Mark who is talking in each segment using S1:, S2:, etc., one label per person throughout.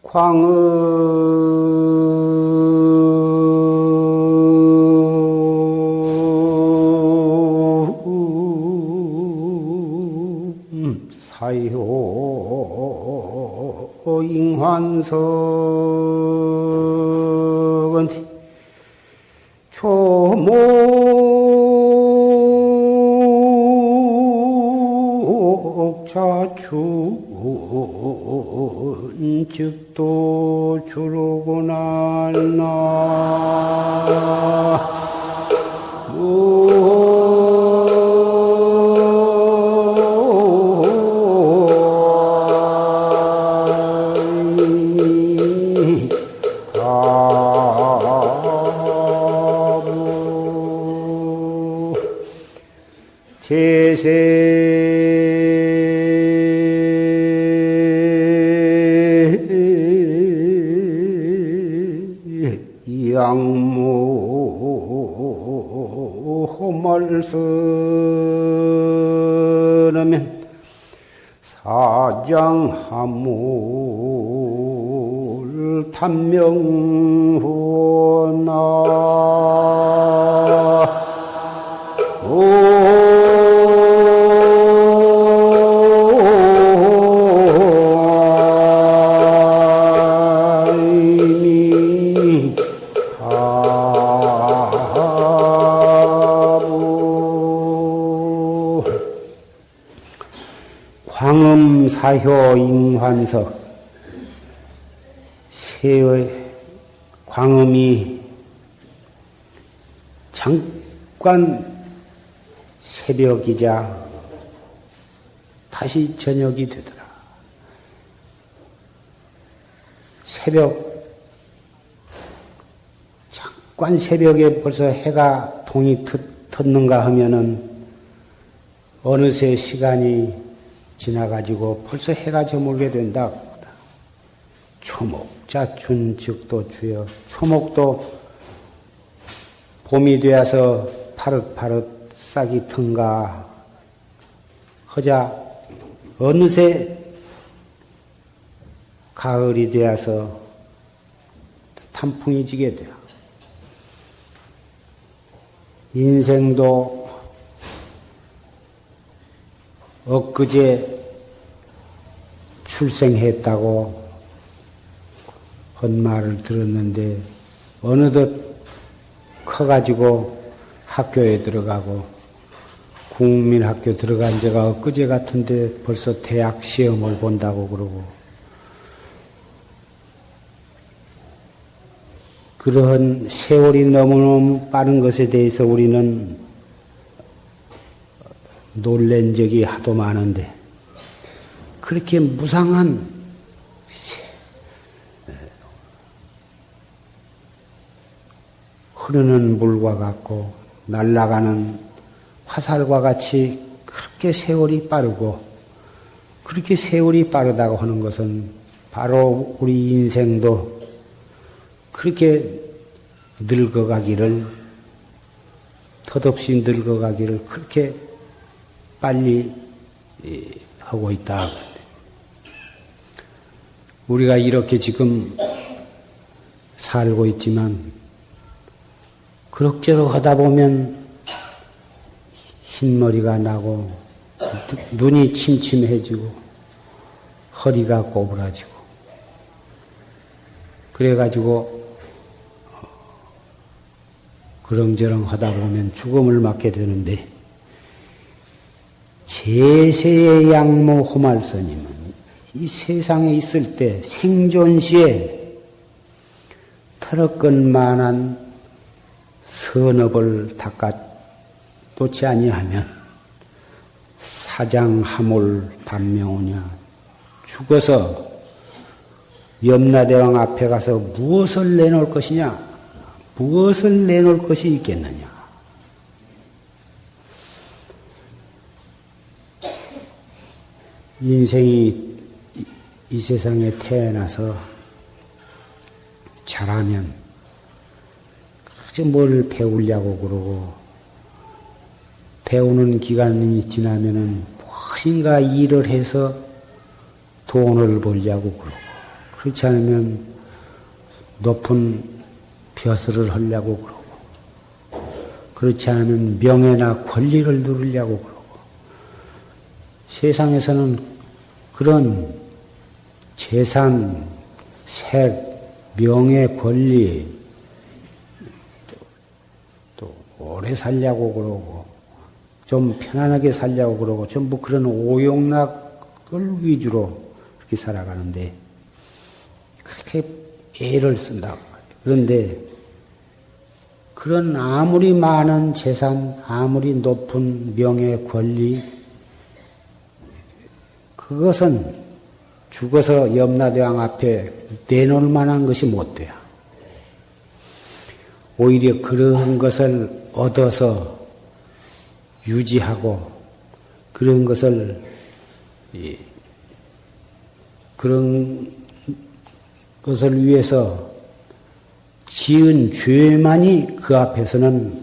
S1: 광음 사효 잉환석은 조목자춘즉도 주로구나 양무 호말서라면 사장하물 단명후나 광음사효 잉환석 세의 광음이 잠깐 새벽이자 다시 저녁이 되더라. 잠깐 새벽에 벌써 해가 동이 텄는가 하면은 어느새 시간이 지나가지고 벌써 해가 저물게 된다. 초목자춘 즉도 주여. 초목도 봄이 되어서 파릇파릇 싹이 튼가 허자 어느새 가을이 되어서 탄풍이 지게 돼요. 인생도 엊그제 출생했다고 한 말을 들었는데 어느덧 커가지고 학교에 들어가고 국민학교 들어간 지가 엊그제 같은데 벌써 대학 시험을 본다고 그러고 그러한 세월이 너무너무 빠른 것에 대해서 우리는 놀란 적이 하도 많은데 그렇게 무상한 흐르는 물과 같고 날아가는 화살과 같이 그렇게 세월이 빠르고 그렇게 세월이 빠르다고 하는 것은 바로 우리 인생도 그렇게 늙어가기를 덧없이 늙어가기를 그렇게 빨리 하고 있다. 우리가 이렇게 지금 살고 있지만 그럭저럭 하다 보면 흰머리가 나고 눈이 침침해지고 허리가 꼬부라지고 그래가지고 그렁저렁 하다 보면 죽음을 맞게 되는데 제세의 양모 호말스님은 이 세상에 있을 때 생존시에 털어끈만한 선업을 닦아놓지 아니하면 사장하물 단명오냐 죽어서 염라대왕 앞에 가서 무엇을 내놓을 것이냐 무엇을 내놓을 것이 있겠느냐 인생이 이 세상에 태어나서 자라면 그저 뭘 배우려고 그러고 배우는 기간이 지나면은 무엇인가 일을 해서 돈을 벌려고 그러고 그렇지 않으면 높은 벼슬을 하려고 그러고, 그렇지 않으면 명예나 권리를 누리려고 그러고, 세상에서는 그런 재산, 색, 명예, 권리, 또 오래 살려고 그러고, 좀 편안하게 살려고 그러고, 전부 그런 오용락을 위주로 그렇게 살아가는데, 그렇게 애를 쓴다고. 그런데, 그런 아무리 많은 재산, 아무리 높은 명예, 권리, 그것은 죽어서 염라대왕 앞에 내놓을 만한 것이 못 돼요. 오히려 그런 것을 얻어서 유지하고, 그런 것을, 그런 것을 위해서 지은 죄만이 그 앞에서는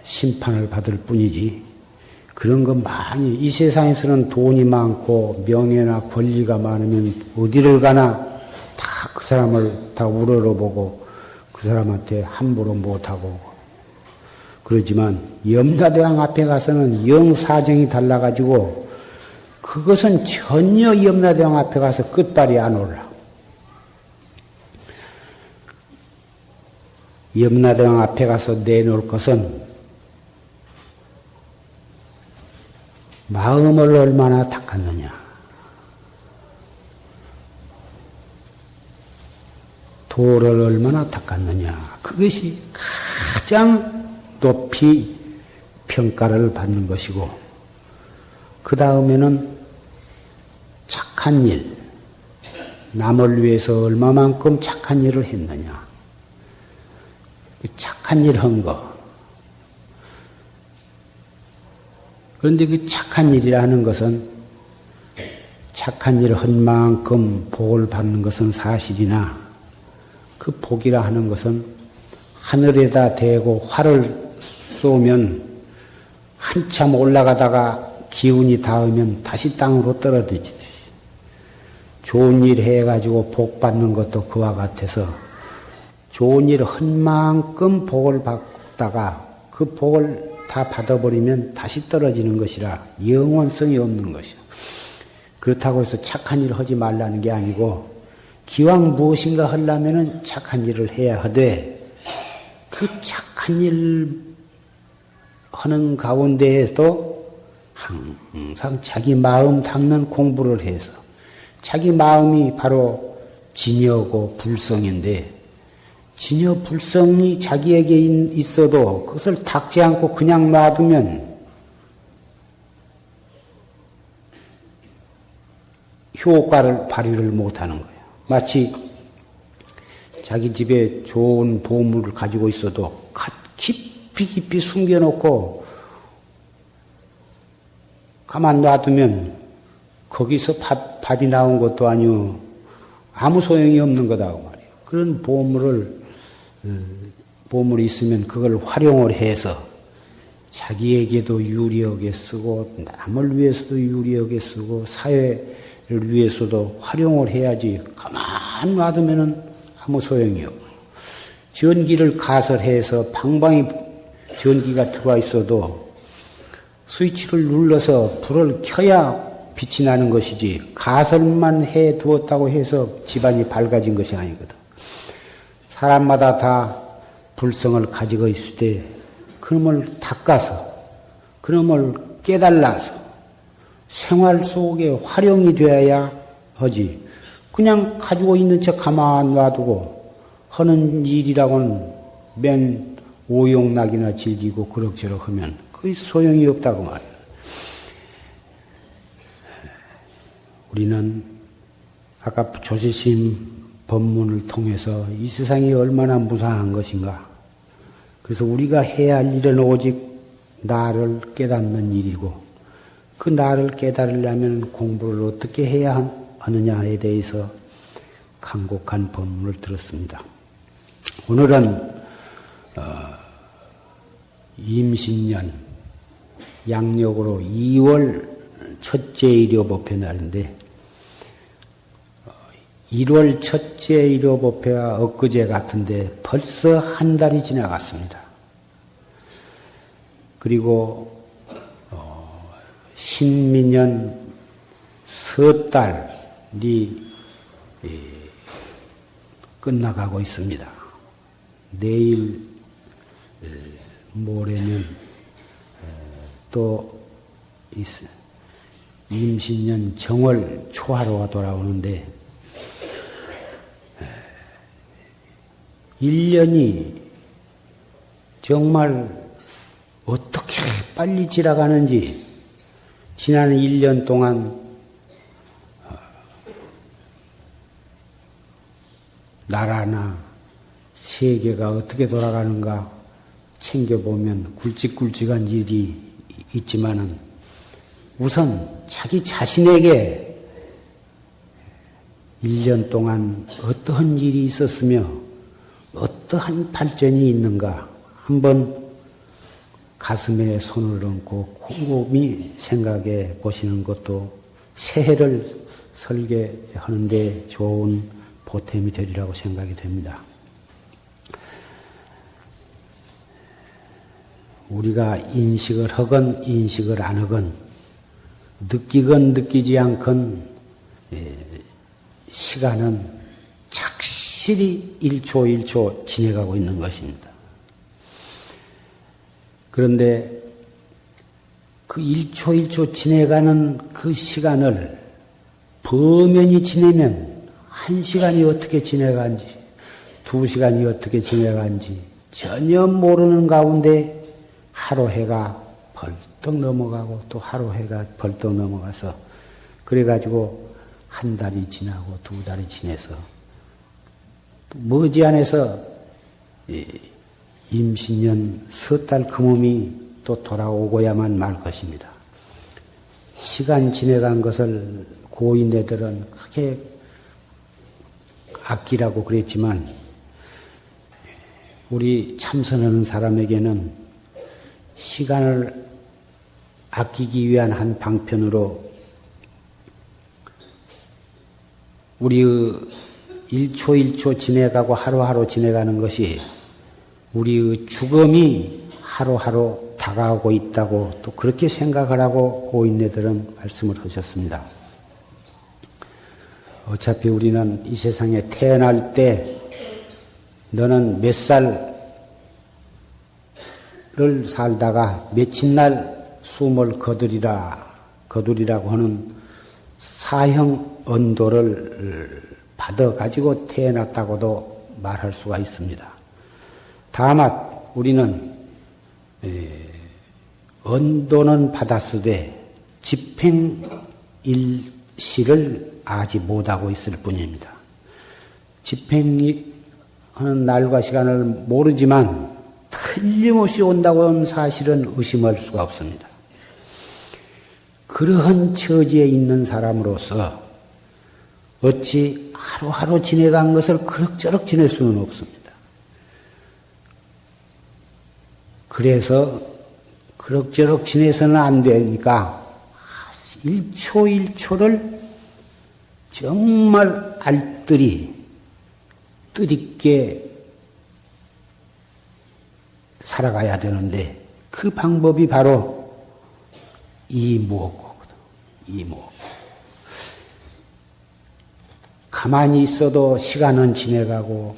S1: 심판을 받을 뿐이지, 그런 거 많이, 이 세상에서는 돈이 많고 명예나 권리가 많으면 어디를 가나 다 그 사람을 다 우러러보고 그 사람한테 함부로 못하고 그러지만 염라대왕 앞에 가서는 영사정이 달라가지고 그것은 전혀 염라대왕 앞에 가서 끝발이 안 올라. 염라대왕 앞에 가서 내놓을 것은 마음을 얼마나 닦았느냐, 도를 얼마나 닦았느냐, 그것이 가장 높이 평가를 받는 것이고, 그 다음에는 착한 일, 남을 위해서 얼마만큼 착한 일을 했느냐, 착한 일 한 거. 그런데 그 착한 일이라는 것은 착한 일을 한 만큼 복을 받는 것은 사실이나 그 복이라 하는 것은 하늘에다 대고 활을 쏘면 한참 올라가다가 기운이 닿으면 다시 땅으로 떨어지듯이 좋은 일 해가지고 복 받는 것도 그와 같아서 좋은 일을 한 만큼 복을 받다가 그 복을 다 받아버리면 다시 떨어지는 것이라 영원성이 없는 것이요. 그렇다고 해서 착한 일을 하지 말라는 게 아니고 기왕 무엇인가 하려면은 착한 일을 해야 하되 그 착한 일 하는 가운데에도 항상 자기 마음 닦는 공부를 해서 자기 마음이 바로 진여고 불성인데 진여 불성이 자기에게 있어도 그것을 닦지 않고 그냥 놔두면 효과를 발휘를 못하는 거예요. 마치 자기 집에 좋은 보물을 가지고 있어도 깊이 숨겨놓고 가만 놔두면 거기서 밥이 나온 것도 아니고 아무 소용이 없는 거다고 말이에요. 그런 보물이 있으면 그걸 활용을 해서 자기에게도 유리하게 쓰고 남을 위해서도 유리하게 쓰고 사회를 위해서도 활용을 해야지 가만 놔두면은 아무 소용이 없고 전기를 가설해서 방방이 전기가 들어와 있어도 스위치를 눌러서 불을 켜야 빛이 나는 것이지 가설만 해 두었다고 해서 집안이 밝아진 것이 아니거든. 사람마다 다 불성을 가지고 있을 때 그놈을 닦아서 그놈을 깨달아서 생활 속에 활용이 되어야 하지. 그냥 가지고 있는 척 가만 놔두고 하는 일이라고는 맨 오용락이나 즐기고 그럭저럭 하면 그게 소용이 없다고 말이야. 우리는 아까 조실심 법문을 통해서 이 세상이 얼마나 무상한 것인가. 그래서 우리가 해야 할 일은 오직 나를 깨닫는 일이고 그 나를 깨달으려면 공부를 어떻게 해야 하느냐에 대해서 간곡한 법문을 들었습니다. 오늘은 임신년 양력으로 2월 첫째 일요법회 날인데 1월 첫째 일요법회가 엊그제 같은데 벌써 한 달이 지나갔습니다. 그리고 신민년 석 달이 끝나가고 있습니다. 내일 모레는 또 임신년 정월 초하루가 돌아오는데 1년이 정말 어떻게 빨리 지나가는지 지난 1년 동안 나라나 세계가 어떻게 돌아가는가 챙겨보면 굵직굵직한 일이 있지만은 우선 자기 자신에게 1년 동안 어떠한 일이 있었으며 어떠한 발전이 있는가 한번 가슴에 손을 얹고 곰곰이 생각해 보시는 것도 새해를 설계하는데 좋은 보탬이 되리라고 생각이 됩니다. 우리가 인식을 하건 인식을 안 하건 느끼건 느끼지 않건 시간은 착실히 1초 1초 지내가고 있는 것입니다. 그런데 그 1초 1초 지내가는 그 시간을 범연히 지내면 1시간이 어떻게 지내간지 2시간이 어떻게 지내간지 전혀 모르는 가운데 하루 해가 벌떡 넘어가고 또 하루 해가 벌떡 넘어가서 그래가지고 한 달이 지나고 2달이 지내서 머지않아서 임신년 석 달 금음이 또 돌아오고야만 말 것입니다. 시간 지내간 것을 고인네들은 크게 아끼라고 그랬지만 우리 참선하는 사람에게는 시간을 아끼기 위한 한 방편으로 우리의 1초 1초 지내가고 하루하루 지내가는 것이 우리의 죽음이 하루하루 다가오고 있다고 또 그렇게 생각을 하고 고인네들은 말씀을 하셨습니다. 어차피 우리는 이 세상에 태어날 때 너는 몇 살을 살다가 며칠 날 숨을 거두리라고 하는 사형 언도를 받아가지고 태어났다고도 말할 수가 있습니다. 다만 우리는 언도는 받았으되 집행일시를 아직 못하고 있을 뿐입니다. 집행하는 날과 시간을 모르지만 틀림없이 온다고 하는 사실은 의심할 수가 없습니다. 그러한 처지에 있는 사람으로서 어찌 하루하루 지내간 것을 그럭저럭 지낼 수는 없습니다. 그래서 그럭저럭 지내서는 안 되니까 1초 1초를 정말 뜻있게 살아가야 되는데 그 방법이 바로 이무엇고거든. 이무엇고. 가만히 있어도 시간은 지내가고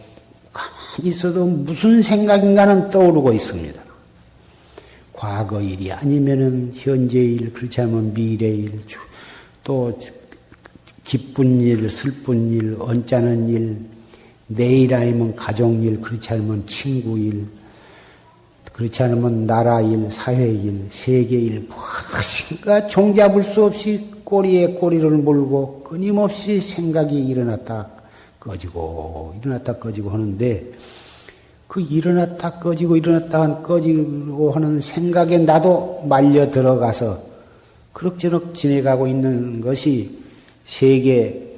S1: 가만히 있어도 무슨 생각인가는 떠오르고 있습니다. 과거 일이 아니면은 현재 일, 그렇지 않으면 미래 일, 또 기쁜 일, 슬픈 일, 언짢은 일, 내일 아니면 가족 일, 그렇지 않으면 친구 일, 그렇지 않으면 나라 일, 사회 일, 세계 일, 무엇인가 종잡을 수 없이 꼬리에 꼬리를 물고 끊임없이 생각이 일어났다 꺼지고 하는데 그 일어났다 꺼지고 하는 생각에 나도 말려 들어가서 그럭저럭 지내가고 있는 것이 세계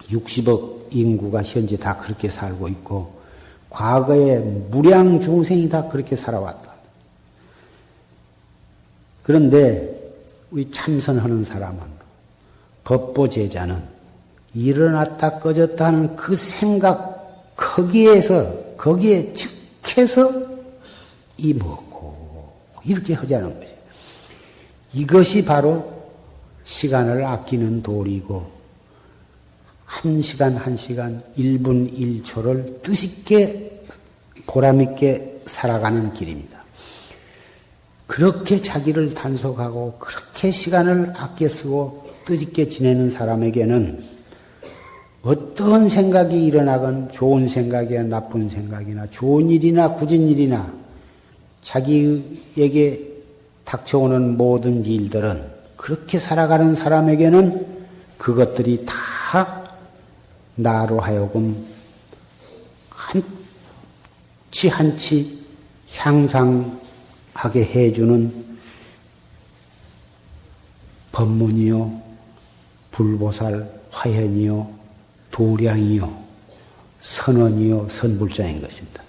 S1: 60억 인구가 현재 다 그렇게 살고 있고 과거에 무량 중생이 다 그렇게 살아왔다. 그런데 우리 참선하는 사람은 법보제자는 일어났다 꺼졌다는 그 생각 거기에 즉해서 이 먹고 이렇게 하자는 거죠. 이것이 바로 시간을 아끼는 도리고 한 시간 한 시간 1분 1초를 뜻있게 보람있게 살아가는 길입니다. 그렇게 자기를 단속하고 그렇게 시간을 아껴 쓰고 뜻있게 지내는 사람에게는 어떤 생각이 일어나건 좋은 생각이나 나쁜 생각이나 좋은 일이나 굳은 일이나 자기에게 닥쳐오는 모든 일들은 그렇게 살아가는 사람에게는 그것들이 다 나로 하여금 한치 한치 향상하게 해주는 법문이요, 불보살, 화현이요, 도량이요, 선언이요, 선불자인 것입니다.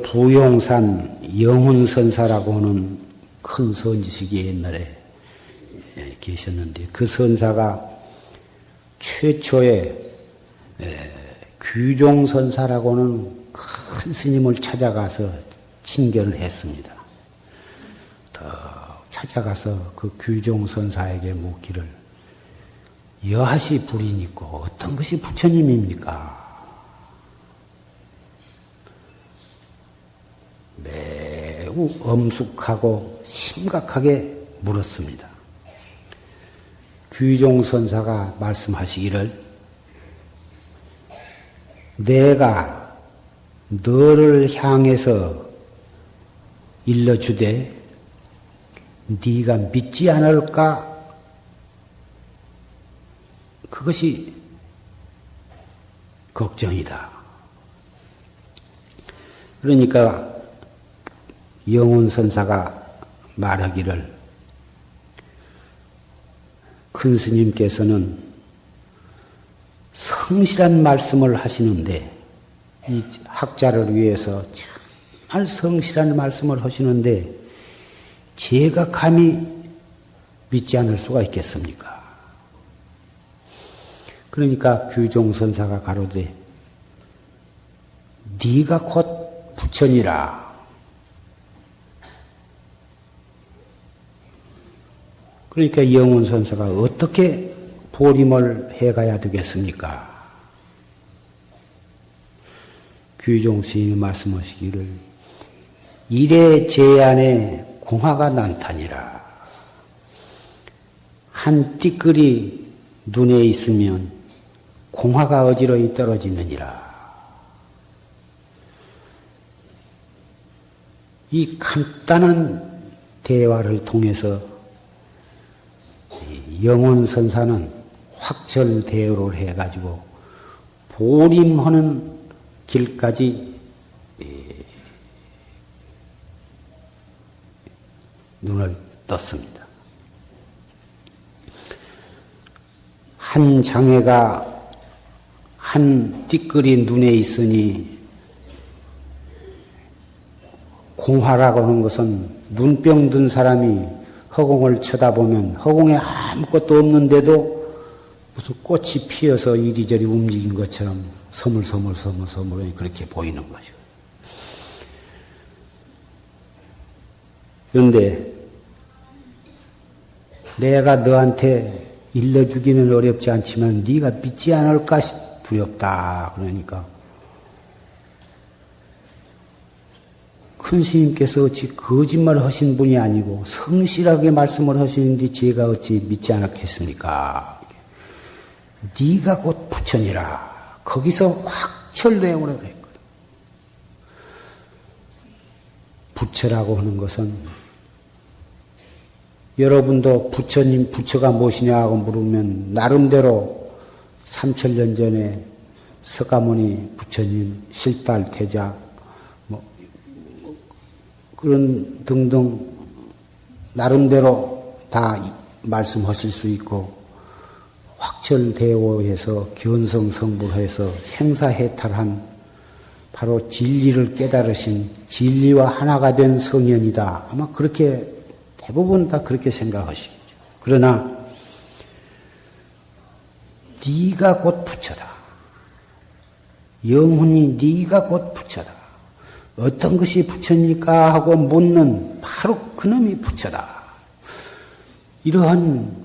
S1: 부용산 영훈선사라고 하는 큰 선지식이 옛날에 계셨는데 그 선사가 최초의 규종선사라고 하는 큰 스님을 찾아가서 친견을 했습니다. 찾아가서 그 규종선사에게 묻기를 여하시 불인 있고 어떤 것이 부처님입니까? 매우 엄숙하고 심각하게 물었습니다. 규종선사가 말씀하시기를 내가 너를 향해서 일러주되 네가 믿지 않을까? 그것이 걱정이다. 그러니까 영훈선사가 말하기를 큰 스님께서는 성실한 말씀을 하시는데 이 학자를 위해서 정말 성실한 말씀을 하시는데 제가 감히 믿지 않을 수가 있겠습니까? 그러니까 규종선사가 가로되 네가 곧 부처니라. 그러니까 영훈선사가 어떻게 보림을 해가야 되겠습니까? 규종스님이 말씀하시기를 일의 제안에 공화가 난타니라. 한 띠끌이 눈에 있으면 공화가 어지러이 떨어지느니라. 이 간단한 대화를 통해서 영훈선사는 확철대오를 해가지고 보림하는 길까지 눈을 떴습니다. 한 장애가 한 띠끌이 눈에 있으니 공화라고 하는 것은 눈병 든 사람이 허공을 쳐다보면 허공에 아무것도 없는데도 무슨 꽃이 피어서 이리저리 움직인 것처럼 서물서물 그렇게 보이는 거죠. 그런데 내가 너한테 일러주기는 어렵지 않지만 네가 믿지 않을까 두렵다. 그러니까 큰 스님께서 어찌 거짓말 하신 분이 아니고 성실하게 말씀을 하시는데 제가 어찌 믿지 않았겠습니까? 네가 곧 부처니라. 거기서 확철대오를 했거든. 부처라고 하는 것은 여러분도 부처님, 부처가 무엇이냐고 물으면 나름대로 3000년 전에 석가모니 부처님, 실달 태자 그런 등등 나름대로 다 말씀하실 수 있고 확철대오해서 견성성불해서 생사해탈한 바로 진리를 깨달으신 진리와 하나가 된 성현이다. 아마 그렇게 대부분 다 그렇게 생각하시죠. 그러나 네가 곧 부처다. 영혼이 네가 곧 부처다. 어떤 것이 부처입니까? 하고 묻는 바로 그놈이 부처다. 이것은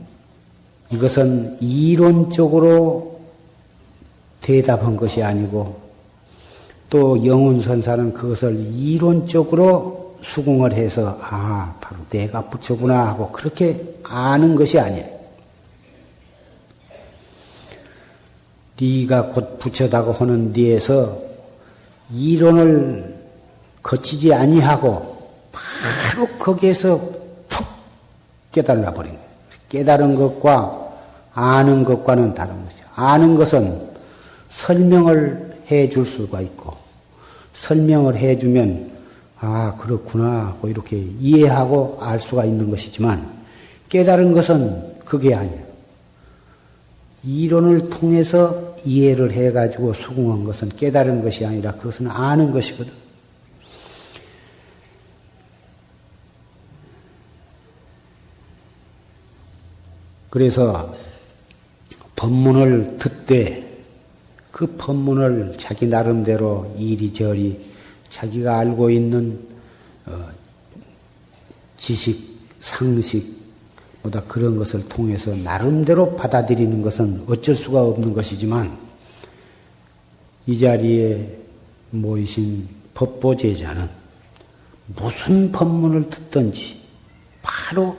S1: 이론적으로 대답한 것이 아니고 또 영훈선사는 그것을 이론적으로 수긍을 해서 바로 내가 부처구나 하고 그렇게 아는 것이 아니에요. 네가 곧 부처다고 하는 데에서 이론을 거치지 아니하고 바로 거기에서 푹 깨달아 버린 거예요. 깨달은 것과 아는 것과는 다른 것이죠. 아는 것은 설명을 해줄 수가 있고 설명을 해주면 그렇구나 하고 이렇게 이해하고 알 수가 있는 것이지만 깨달은 것은 그게 아니에요. 이론을 통해서 이해를 해가지고 수긍한 것은 깨달은 것이 아니라 그것은 아는 것이거든. 그래서 법문을 듣되 그 법문을 자기 나름대로 이리저리 자기가 알고 있는 지식, 상식보다 그런 것을 통해서 나름대로 받아들이는 것은 어쩔 수가 없는 것이지만 이 자리에 모이신 법보제자는 무슨 법문을 듣든지 바로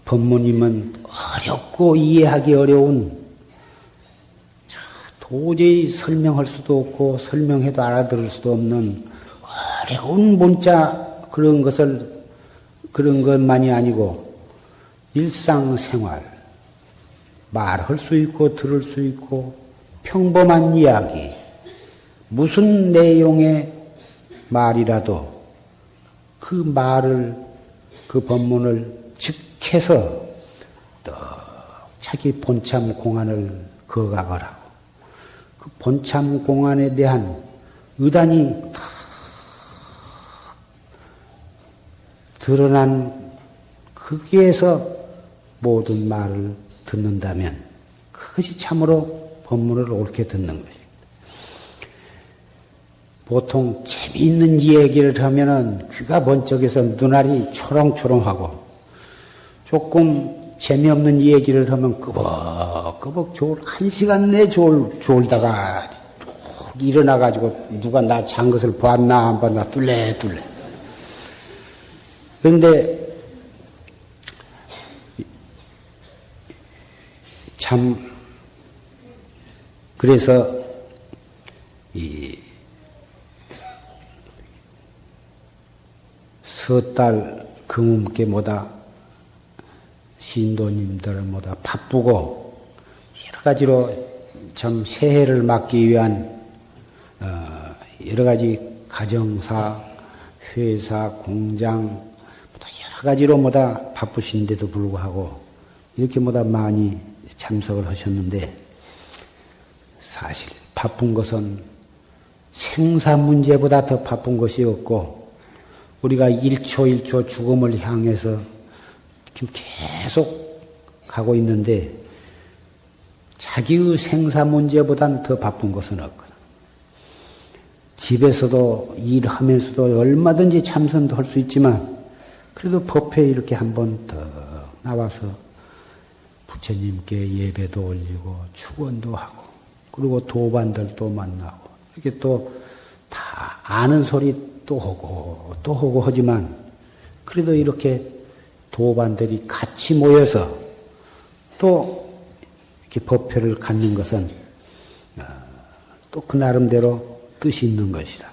S1: 법문이면 어렵고 이해하기 어려운 도저히 설명할 수도 없고 설명해도 알아들을 수도 없는 어려운 문자 그런 것만이 아니고 일상생활 말할 수 있고 들을 수 있고 평범한 이야기 무슨 내용의 말이라도 그 말을 그 법문을 즉해서 또 자기 본참 공안을 거각을 하고 그 본참 공안에 대한 의단이 탁 드러난 거기에서 모든 말을 듣는다면 그것이 참으로 법문을 옳게 듣는 것입니다. 보통 재미있는 이야기를 하면은 귀가 번쩍해서 눈알이 초롱초롱하고 조금 재미없는 얘기를 하면 끄벅끄벅 한 시간 내 졸다가 일어나가지고 누가 나 잔 것을 봤나 안 봤나 뚫레뚫레. 그런데 참 그래서 서달 금음께 뭐다 신도님들은 뭐다 바쁘고 여러 가지로 참 새해를 맞기 위한 여러 가지 가정사, 회사, 공장 여러 가지로 뭐다 바쁘신데도 불구하고 이렇게 뭐다 많이 참석을 하셨는데 사실 바쁜 것은 생사 문제보다 더 바쁜 것이 없고 우리가 1초 1초 죽음을 향해서 지금 계속 가고 있는데 자기의 생사 문제보다는 더 바쁜 것은 없거든. 집에서도 일하면서도 얼마든지 참선도 할 수 있지만 그래도 법회에 이렇게 한번 더 나와서 부처님께 예배도 올리고 축원도 하고 그리고 도반들도 만나고 이렇게 또 다 아는 소리 또 하고 하지만 그래도 이렇게 도반들이 같이 모여서 또 이렇게 법회를 갖는 것은 또 그 나름대로 뜻이 있는 것이다.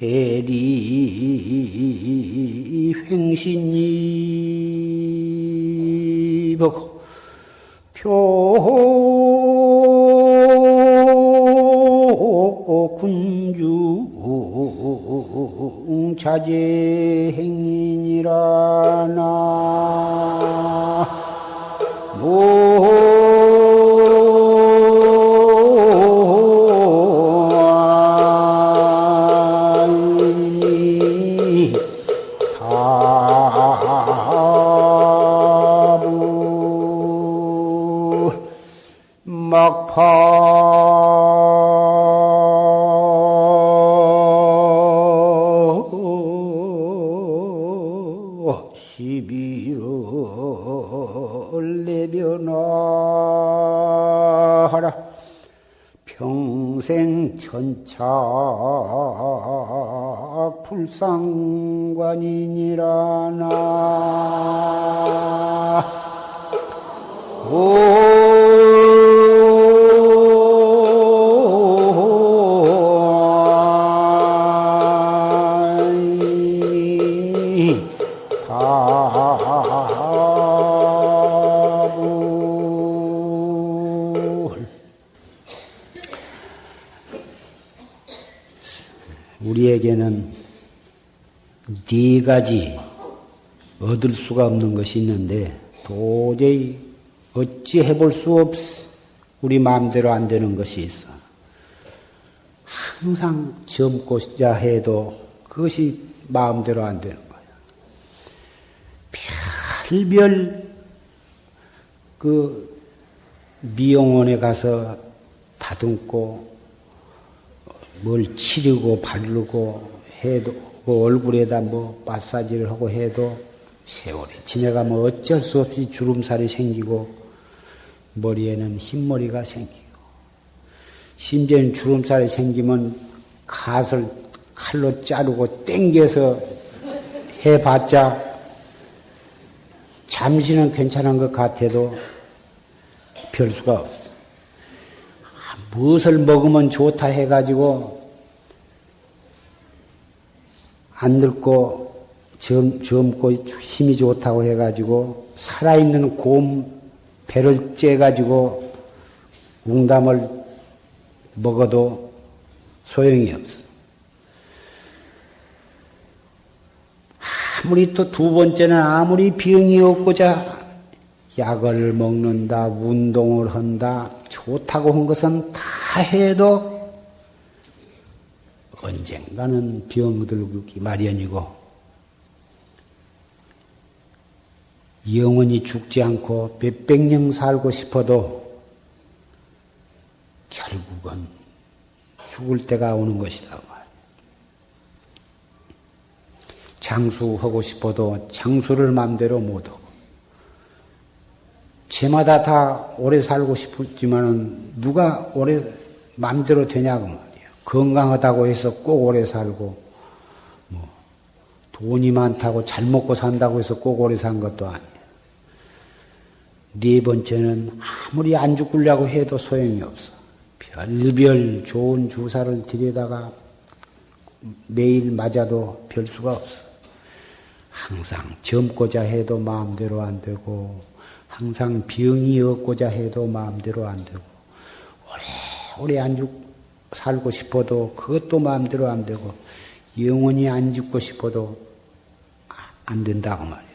S1: 해리 횡신이 보고 표 자제행인이라 나 시비를 내변하라. 평생 천착 불상관이니라 나 우리에게는 네 가지 얻을 수가 없는 것이 있는데 도저히 어찌 해볼 수 없어. 우리 마음대로 안 되는 것이 있어. 항상 젊고자 해도 그것이 마음대로 안 되는 거야. 별별 그 미용원에 가서 다듬고 뭘 치르고 바르고 해도 그 얼굴에다 뭐 마사지를 하고 해도 세월이 지나가면 어쩔 수 없이 주름살이 생기고 머리에는 흰머리가 생기고 심지어는 주름살이 생기면 갓을 칼로 자르고 땡겨서 해봤자 잠시는 괜찮은 것 같아도 별 수가 없어. 무엇을 먹으면 좋다 해가지고 안 늙고 젊고 힘이 좋다고 해가지고 살아있는 곰 배를 째가지고 웅담을 먹어도 소용이 없어. 아무리 또 두 번째는 아무리 병이 없고자 약을 먹는다, 운동을 한다, 좋다고 한 것은 다 해도 언젠가는 병들기 마련이고 영원히 죽지 않고 몇백 년 살고 싶어도 결국은 죽을 때가 오는 것이다. 장수하고 싶어도 장수를 마음대로 못하고 제마다 다 오래 살고 싶지만은 누가 오래 마음대로 되냐고 말이에요. 건강하다고 해서 꼭 오래 살고 뭐 돈이 많다고 잘 먹고 산다고 해서 꼭 오래 산 것도 아니에요. 네 번째는 아무리 안 죽으려고 해도 소용이 없어. 별별 좋은 주사를 들여다가 매일 맞아도 별 수가 없어. 항상 젊고자 해도 마음대로 안 되고 항상 병이 없고자 해도 마음대로 안 되고 오래 살고 싶어도 그것도 마음대로 안 되고 영원히 안 죽고 싶어도 안 된다고 말이에요.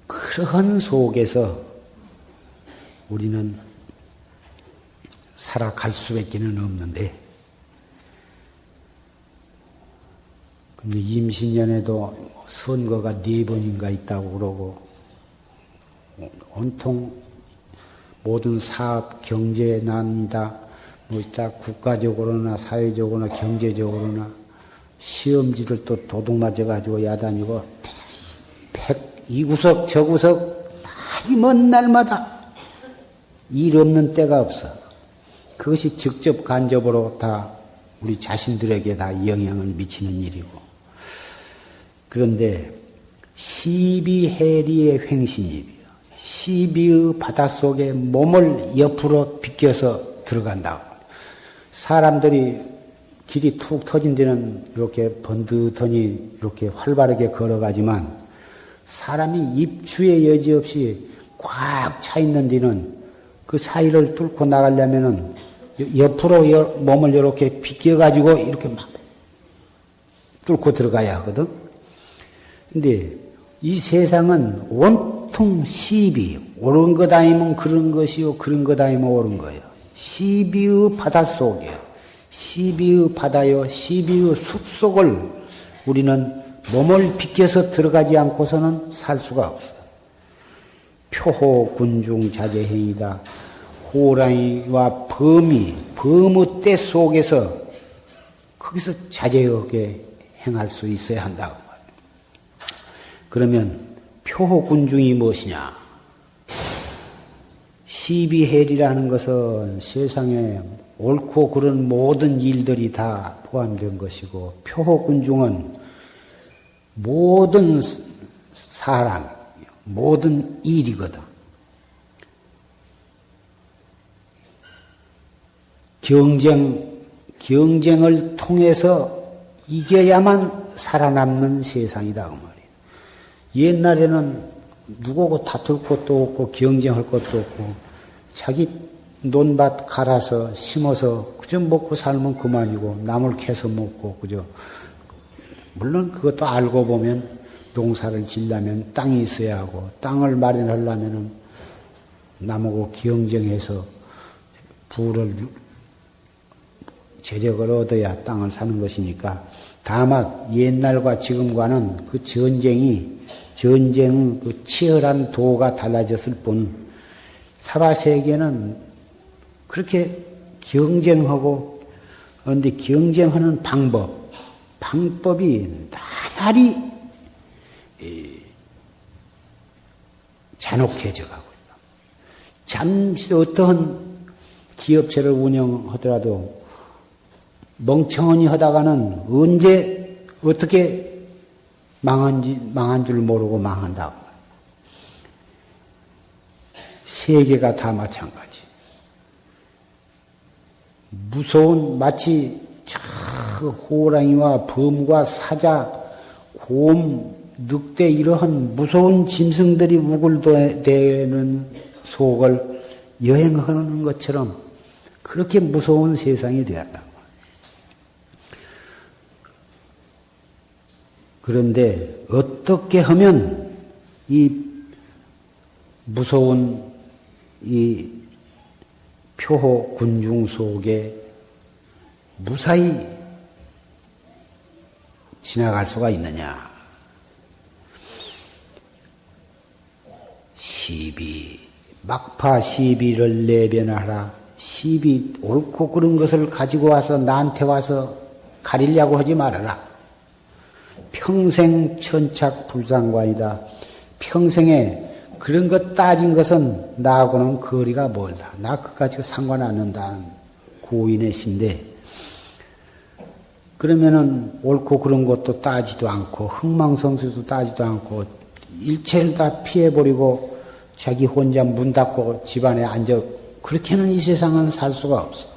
S1: 그러한 속에서 우리는 살아갈 수밖에는 없는데 근데 임신년에도 선거가 4번인가 있다고 그러고 온통 모든 사업 경제난이다 뭐 있다 국가적으로나 사회적으로나 경제적으로나 시험지를 또 도둑 맞아가지고 야단이고 이 구석 저 구석 먼 날마다 일 없는 때가 없어. 그것이 직접 간접으로 다 우리 자신들에게 다 영향을 미치는 일이고 그런데 시비해리의 횡신입이요. 시비의 바닷속에 몸을 옆으로 비껴서 들어간다고. 사람들이 길이 툭 터진 데는 이렇게 번듯하니 이렇게 활발하게 걸어가지만 사람이 입추의 여지없이 꽉 차 있는 데는 그 사이를 뚫고 나가려면은 옆으로 몸을 이렇게 비껴가지고 이렇게 막 뚫고 들어가야 하거든. 근데 이 세상은 온통 시비, 옳은 것 아니면 그런 것이요, 그런 것 아니면 옳은 거예요. 시비의 바다 속이에요. 시비의 바다요, 시비의 숲속을 우리는 몸을 비껴서 들어가지 않고서는 살 수가 없어요. 표호 군중 자제행위다. 호랑이와 범의 때 속에서 거기서 자제하게 행할 수 있어야 한다고 말이에요. 그러면 표호 군중이 무엇이냐? 시비해리라는 것은 세상에 옳고 그른 모든 일들이 다 포함된 것이고, 표호 군중은 모든 사람, 모든 일이거든. 경쟁을 통해서 이겨야만 살아남는 세상이다, 그 말이에요. 옛날에는 누구고 다툴 것도 없고, 경쟁할 것도 없고, 자기 논밭 갈아서 심어서 그저 먹고 살면 그만이고, 나물 캐서 먹고, 그저. 물론 그것도 알고 보면 농사를 지려면 땅이 있어야 하고, 땅을 마련하려면 남하고 경쟁해서 재력을 얻어야 땅을 사는 것이니까, 다만 옛날과 지금과는 그 전쟁 그 치열한 도가 달라졌을 뿐, 사바세계는 그렇게 경쟁하고, 그런데 경쟁하는 방법이 나날이 잔혹해져 가고 있다. 잠시 어떠한 기업체를 운영하더라도 멍청하니 하다가는 언제 어떻게 망한 줄 모르고 망한다. 세계가 다 마찬가지. 무서운 마치 호랑이와 범과 사자, 곰, 늑대 이러한 무서운 짐승들이 우글대는 속을 여행하는 것처럼 그렇게 무서운 세상이 되었다. 그런데 어떻게 하면 이 무서운 이 표호 군중 속에 무사히 지나갈 수가 있느냐? 막파 시비를 내변하라. 시비 옳고 그른 것을 가지고 와서 나한테 와서 가리려고 하지 말아라. 평생 천착불상관이다. 평생에 그런 것 따진 것은 나하고는 거리가 멀다. 나 그거 가지고 상관 안 한다는 고인의 신데, 그러면은 옳고 그런 것도 따지도 않고 흥망성쇠도 따지도 않고 일체를 다 피해버리고 자기 혼자 문 닫고 집안에 앉아, 그렇게는 이 세상은 살 수가 없어.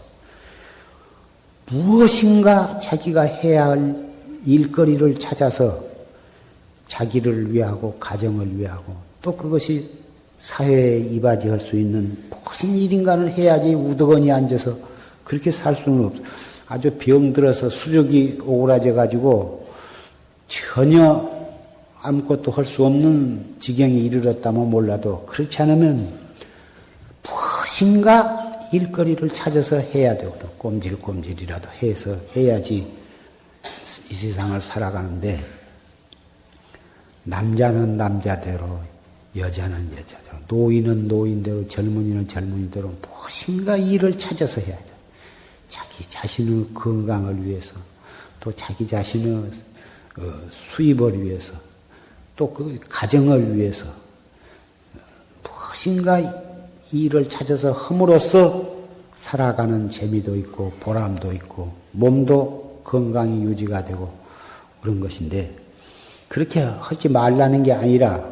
S1: 무엇인가 자기가 해야 할 일거리를 찾아서 자기를 위하고 가정을 위하고 또 그것이 사회에 이바지할 수 있는 무슨 일인가를 해야지 우두거니 앉아서 그렇게 살 수는 없어. 아주 병들어서 수족이 오그라져 가지고 전혀 아무것도 할 수 없는 지경에 이르렀다면 몰라도, 그렇지 않으면 무엇인가 일거리를 찾아서 해야 되거든. 꼼질꼼질이라도 해서 해야지 이 세상을 살아가는데, 남자는 남자대로, 여자는 여자대로, 노인은 노인대로, 젊은이는 젊은이대로 무엇인가 일을 찾아서 해야 돼. 자기 자신의 건강을 위해서, 또 자기 자신의 수입을 위해서, 또 그 가정을 위해서 무엇인가 일을 찾아서 함으로써 살아가는 재미도 있고 보람도 있고 몸도 건강이 유지가 되고 그런 것인데, 그렇게 하지 말라는 게 아니라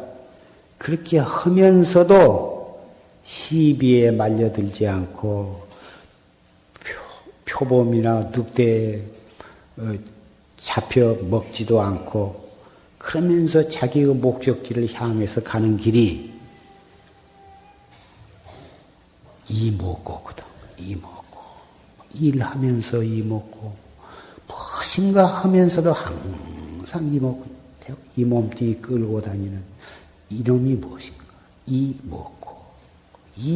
S1: 그렇게 하면서도 시비에 말려들지 않고 표범이나 늑대에 잡혀 먹지도 않고, 그러면서 자기의 목적지를 향해서 가는 길이 이목고거든. 이목고. 일하면서 이먹고 무엇인가 하면서도 항상 이먹고 이 몸뚱이 끌고 다니는 이놈이 무엇인가? 이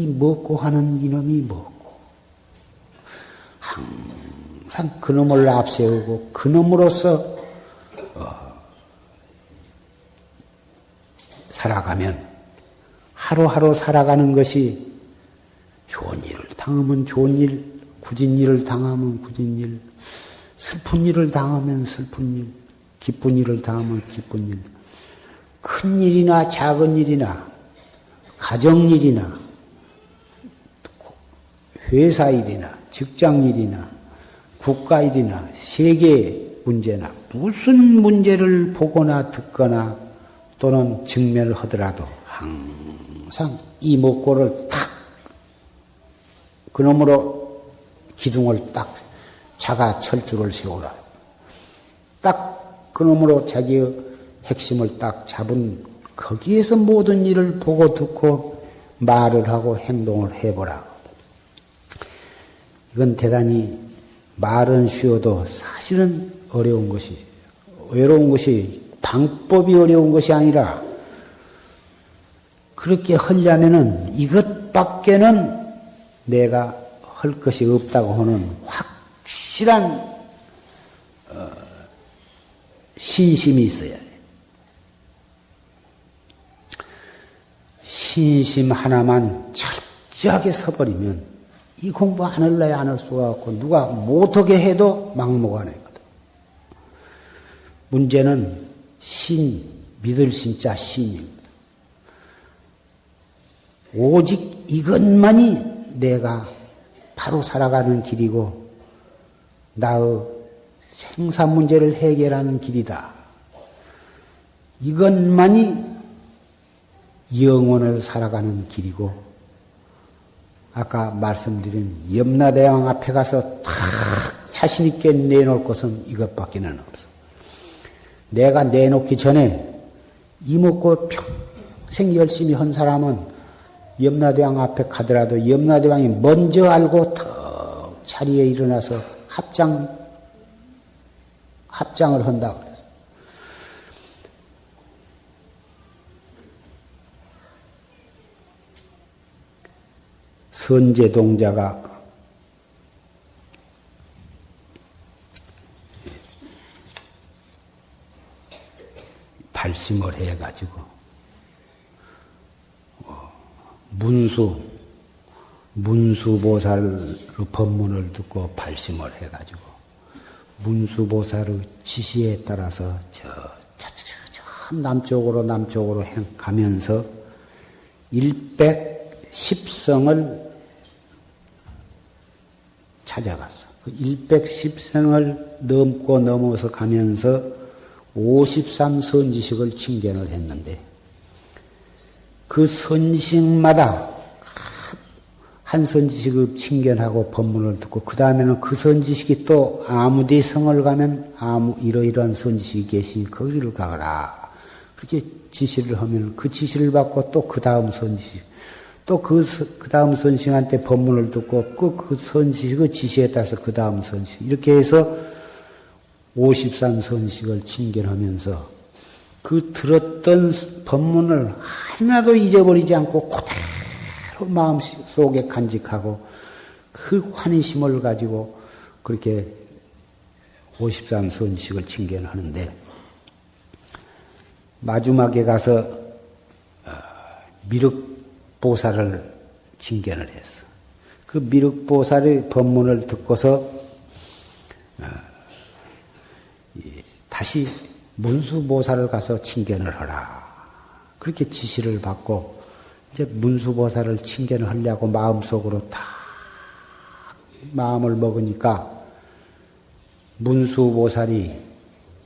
S1: 먹고 하는 이놈이 먹고 항상 그놈을 앞세우고 그놈으로서 살아가면 하루하루 살아가는 것이 좋은 일을 당하면 좋은 일, 굳은 일을 당하면 굳은 일, 슬픈 일을 당하면 슬픈 일, 기쁜 일을 당하면 기쁜 일, 큰 일이나 작은 일이나 가정 일이나 회사 일이나 직장 일이나 국가 일이나 세계 문제나 무슨 문제를 보거나 듣거나 또는 직면을 하더라도 항상 이 목고를 탁 그놈으로 기둥을 딱 자가 철주를 세우라. 딱 그놈으로 자기의 핵심을 딱 잡은 거기에서 모든 일을 보고 듣고 말을 하고 행동을 해보라. 이건 대단히 말은 쉬워도 사실은 어려운 것이, 외로운 것이 방법이 어려운 것이 아니라 그렇게 하려면은 이것밖에는 내가 할 것이 없다고 하는 확실한 신심이 있어야 돼. 신심 하나만 철저하게 서버리면 이 공부 안 할래야 안 할 수가 없고 누가 못하게 해도 막무가 내거든. 문제는 믿을 신자 신입니다. 오직 이것만이 내가 바로 살아가는 길이고 나의 생산 문제를 해결하는 길이다. 이것만이 영혼을 살아가는 길이고 아까 말씀드린 염라대왕 앞에 가서 탁 자신 있게 내놓을 것은 이것밖에는 없어. 내가 내놓기 전에 이먹고 평생 열심히 한 사람은 염라대왕 앞에 가더라도 염라대왕이 먼저 알고 턱 자리에 일어나서 합장을 한다 그래서. 선제동자가 발심을 해가지고 문수보살의 법문을 듣고 발심을 해가지고 문수보살의 지시에 따라서 저 남쪽으로 가면서 110성을 찾아갔어. 그 110성을 넘어서 가면서 53선지식을 칭견을 했는데 그 선지식마다 한 선지식을 칭견하고 법문을 듣고 그 다음에는 그 선지식이 또 아무데 성을 가면 이러이러한 선지식이 계시니 거기를 가거라. 그렇게 지시를 하면 그 지시를 받고 또 그 다음 선지식 또 그 다음 선지식한테 법문을 듣고 그 선지식의 지시에 따라서 그 다음 선지식 이렇게 해서 53선지식을 칭견하면서 그 들었던 법문을 하나도 잊어버리지 않고 그대로 마음속에 간직하고 그 환희심을 가지고 그렇게 53선지식을 칭견하는데 마지막에 가서 미륵보살을 칭견을 했어. 그 미륵보살의 법문을 듣고서 다시 문수보살을 가서 칭견을 하라. 그렇게 지시를 받고 이제 문수보살을 칭견을 하려고 마음속으로 다 마음을 먹으니까 문수보살이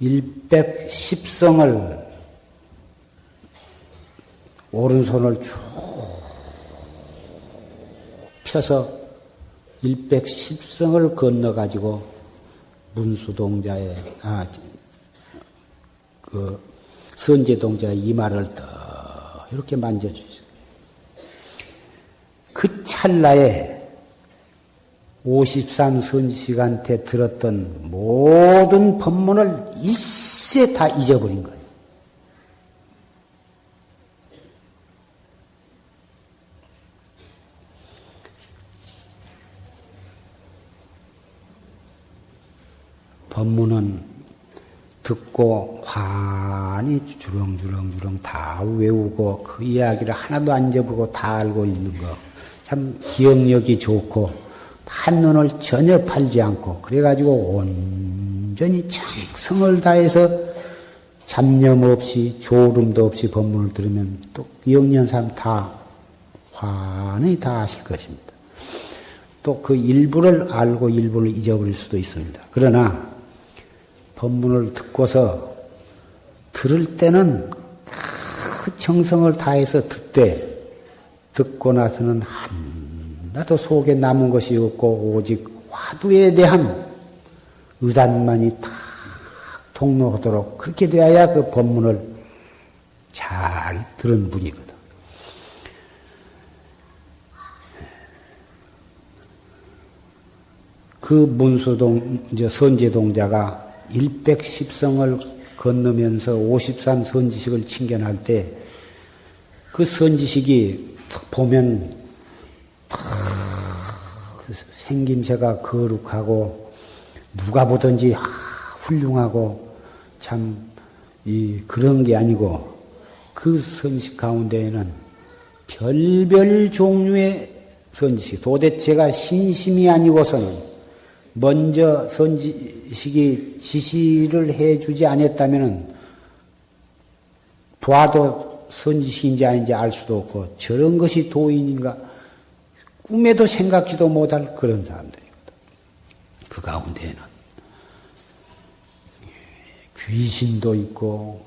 S1: 110성을 오른손을 쭉 펴서 110성을 건너가지고 문수동자의 그 선제동자의 이마를 더 이렇게 만져주시고 그 찰나에 오십산 선지식한테 들었던 모든 법문을 일세 다 잊어버린 거예요. 법문은 듣고 환히 주렁주렁 다 외우고 그 이야기를 하나도 안 잊어보고 다 알고 있는 거. 참 기억력이 좋고 한눈을 전혀 팔지 않고 그래가지고 온전히 정성을 다해서 잡념 없이 졸음도 없이 법문을 들으면 또 기억력 사람 다 환히 다 아실 것입니다. 또 그 일부를 알고 일부를 잊어버릴 수도 있습니다. 그러나 법문을 듣고서 들을 때는 그 정성을 다해서 듣고 나서는 하나도 속에 남은 것이 없고 오직 화두에 대한 의단만이 탁 통로하도록 그렇게 되어야 그 법문을 잘 들은 분이거든. 그 문수동 선제동자가 110성을 건너면서 50산 선지식을 칭견할 때 그 선지식이 보면 그 생김새가 거룩하고 누가 보든지 훌륭하고 참 그런 게 아니고 그 선지식 가운데에는 별별 종류의 선지식 도대체가 신심이 아니고서는 먼저 선지식이 지시를 해주지 않았다면은 봐도 선지식인지 아닌지 알 수도 없고 저런 것이 도인인가 꿈에도 생각지도 못할 그런 사람들이거든. 그 가운데에는 귀신도 있고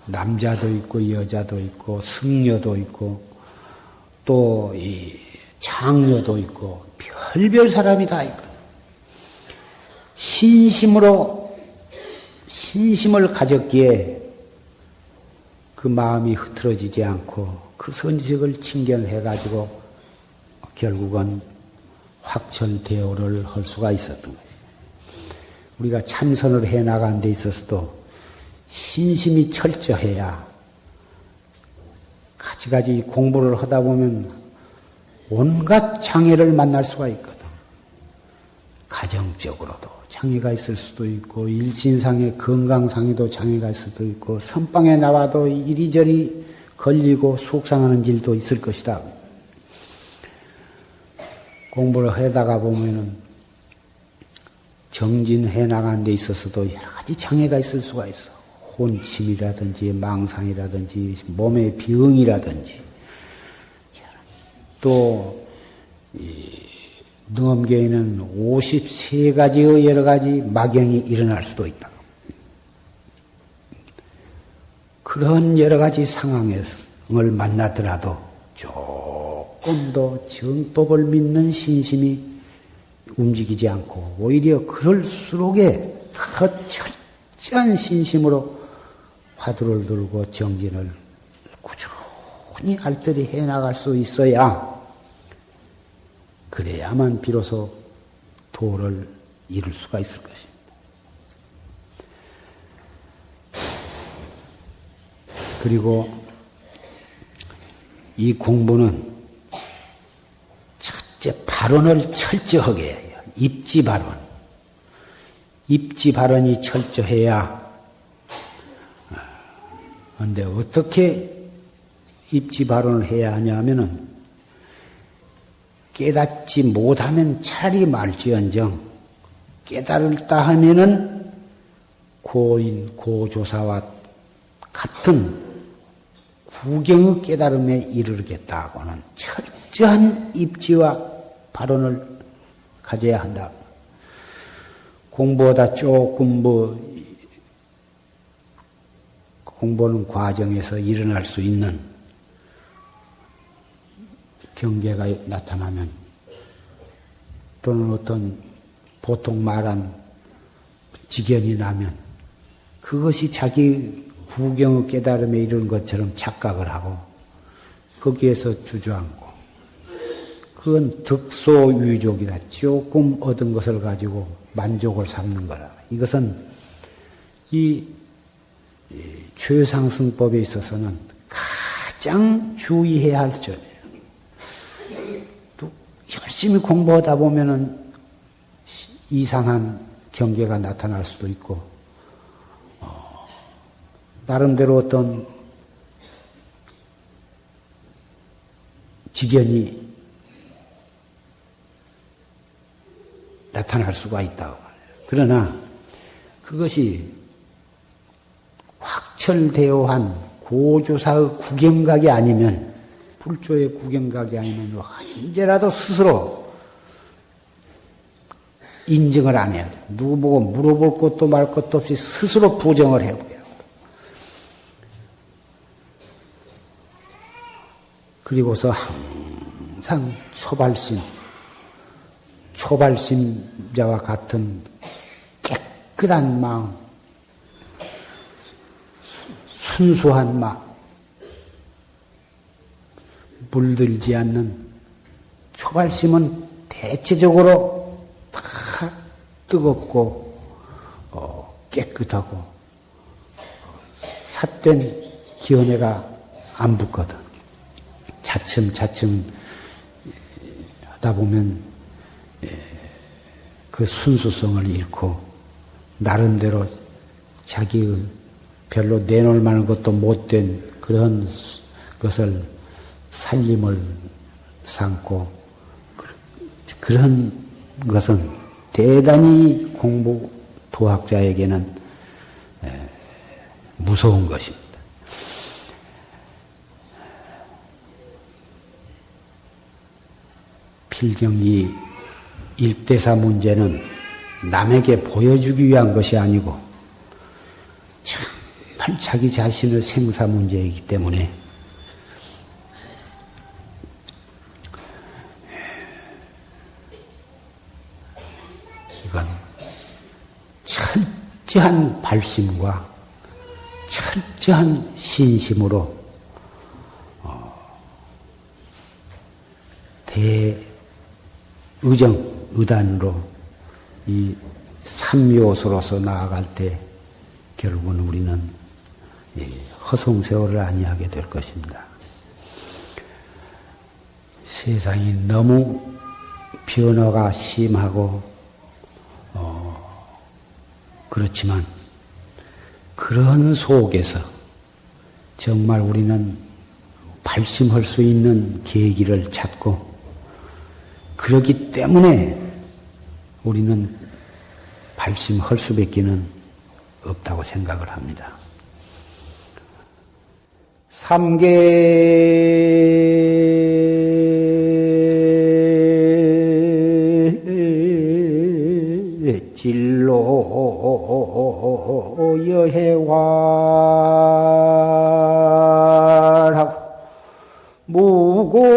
S1: 남자도 있고 여자도 있고 승려도 있고 또 이 장녀도 있고 별별 사람이 다 있거든. 신심을 가졌기에 그 마음이 흐트러지지 않고 그 선지식을 칭견해가지고 결국은 확철대오를 할 수가 있었던 거예요. 우리가 참선을 해나가는 데 있어서도 신심이 철저해야 가지가지 공부를 하다 보면 온갖 장애를 만날 수가 있거든. 가정적으로도 장애가 있을 수도 있고 일신상의 건강상에도 장애가 있을 수도 있고 선방에 나와도 이리저리 걸리고 속상하는 일도 있을 것이다. 공부를 하다가 보면은 정진해 나가는 데 있어서도 여러 가지 장애가 있을 수가 있어. 혼침이라든지 망상이라든지 몸의 병이라든지 또 능엄계에는 53가지의 여러 가지 막영이 일어날 수도 있다. 그런 여러 가지 상황을 만나더라도 조금 더 정법을 믿는 신심이 움직이지 않고 오히려 그럴수록에 더 철저한 신심으로 화두를 들고 정진을 꾸준히 알뜰히 해나갈 수 있어야 그래야만 비로소 도를 이룰 수가 있을 것입니다. 그리고 이 공부는 첫째 발언을 철저하게 해요. 입지 발언. 입지 발언이 철저해야 그런데 어떻게 입지 발언을 해야 하냐면은 깨닫지 못하면 차라리 말지언정 깨달을다 하면은 고인 고조사와 같은 구경의 깨달음에 이르겠다고는 철저한 입지와 발언을 가져야 한다. 공부하다 조금 공부하는 과정에서 일어날 수 있는 경계가 나타나면 또는 어떤 보통 말한 지견이 나면 그것이 자기 구경의 깨달음에 이르는 것처럼 착각을 하고 거기에서 주저앉고 그건 득소유족이다. 조금 얻은 것을 가지고 만족을 삼는 거라. 이것은 이 최상승법에 있어서는 가장 주의해야 할 점이에요. 또 열심히 공부하다 보면은 이상한 경계가 나타날 수도 있고, 나름대로 어떤 지견이 나타날 수가 있다고 말해요. 그러나 그것이 확철되어 한 고조사의 구경각이 아니면, 불조의 구경각이 아니면 언제라도 스스로 인증을 안 해야 돼. 누구 보고 물어볼 것도 말 것도 없이 스스로 부정을 해보여야 돼. 그리고서 항상 초발심자와 같은 깨끗한 마음, 순수한 마음, 물들지 않는 초발심은 대체적으로 다 뜨겁고 깨끗하고 삿된 기운에가 안 붙거든. 차츰차츰 하다 보면 그 순수성을 잃고 나름대로 자기의 별로 내놓을 만한 것도 못된 그런 것을 살림을 삼고, 그런 것은 대단히 공부 도학자에게는 무서운 것입니다. 필경 이 일대사 문제는 남에게 보여주기 위한 것이 아니고 정말 자기 자신의 생사 문제이기 때문에 이건 철저한 발심과 철저한 신심으로 의단으로 이 삼요소로서 나아갈 때 결국은 우리는 허송세월을 아니하게 될 것입니다. 세상이 너무 변화가 심하고 그렇지만 그런 속에서 정말 우리는 발심할 수 있는 계기를 찾고, 그렇기 때문에 우리는 발심할 수밖에는 없다고 생각을 합니다. 삼계 진로 여해활하고 무금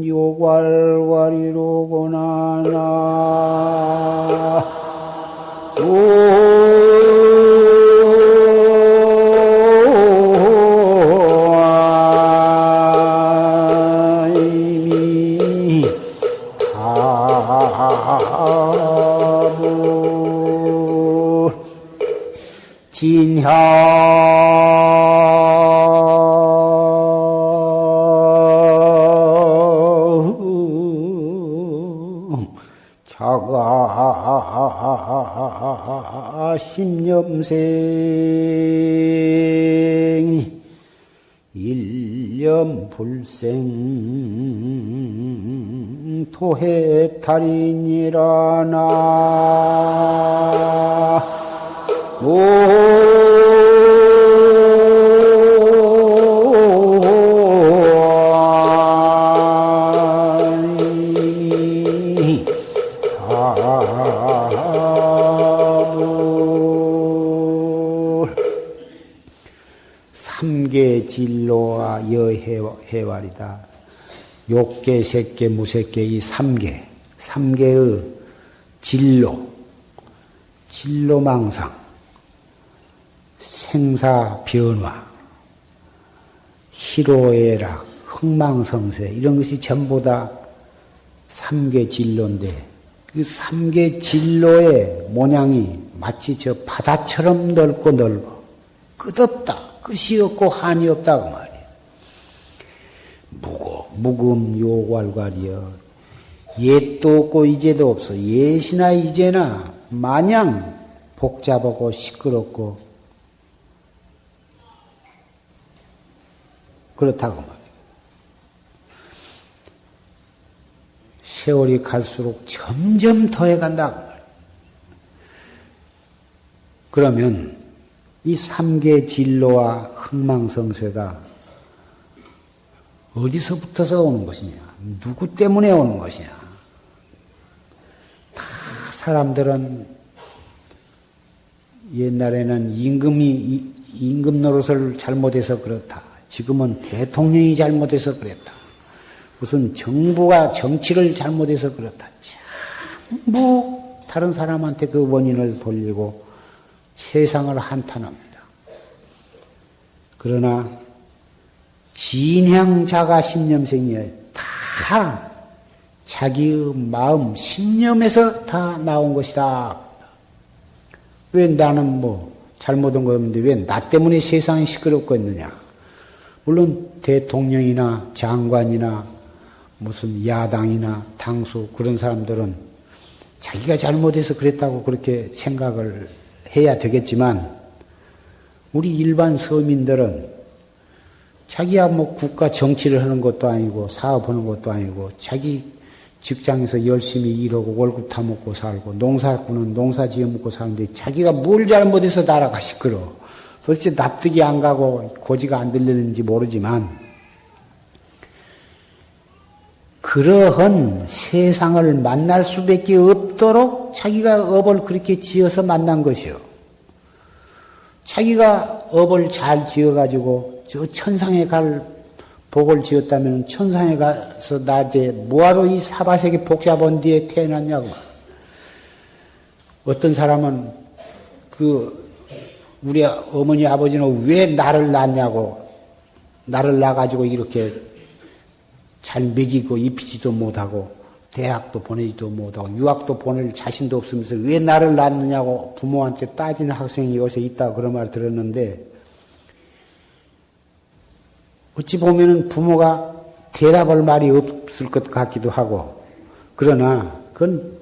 S1: 요괄활이로구나 나 자가 십념생 일념불생 토해탈이니라 나 삼계 진로와 여해활이다. 욕계, 색계, 무색계 이 삼계의 진로망상, 생사 변화, 희로애락, 흥망성쇠 이런 것이 전부 다 삼계진로인데 그 삼계진로의 모양이 마치 저 바다처럼 넓고 넓어 끝없다. 끝이 없고 한이 없다 그 말이야. 무금 요괄괄이여 옛도 없고 이제도 없어. 옛이나 이제나 마냥 복잡하고 시끄럽고 그렇다고 말이야. 세월이 갈수록 점점 더해간다고 말이야. 그러면 이 삼계진로와 흥망성쇠가 어디서부터서 오는 것이냐? 누구 때문에 오는 것이냐? 다 사람들은 옛날에는 임금 노릇을 잘못해서 그렇다. 지금은 대통령이 잘못해서 그랬다. 무슨 정부가 정치를 잘못해서 그렇다. 전부 다른 사람한테 그 원인을 돌리고 세상을 한탄합니다. 그러나 진향자가 신념생이에요. 다 자기의 마음, 신념에서 다 나온 것이다. 왜 나는 잘못한 거 없는데 왜 나 때문에 세상이 시끄럽고 있느냐. 물론 대통령이나 장관이나 무슨 야당이나 당수 그런 사람들은 자기가 잘못해서 그랬다고 그렇게 생각을 해야 되겠지만 우리 일반 서민들은 자기야 국가 정치를 하는 것도 아니고 사업하는 것도 아니고 자기 직장에서 열심히 일하고 월급 타먹고 살고 농사꾼은 농사 지어먹고 사는데 자기가 뭘 잘못해서 나라가 시끄러워. 도대체 납득이 안 가고 고지가 안 들리는지 모르지만 그러한 세상을 만날 수밖에 없도록 자기가 업을 그렇게 지어서 만난 것이요. 자기가 업을 잘 지어가지고 저 천상에 갈 복을 지었다면 천상에 가서 낮에 뭐하러 이 사바세계 복잡한 뒤에 태어났냐고. 어떤 사람은 우리 어머니 아버지는 왜 나를 낳냐고 나를 낳아가지고 이렇게 잘 먹이고 입히지도 못하고 대학도 보내지도 못하고 유학도 보낼 자신도 없으면서 왜 나를 낳느냐고 부모한테 따지는 학생이 요새 있다고 그런 말 들었는데 어찌 보면은 부모가 대답할 말이 없을 것 같기도 하고 그러나 그건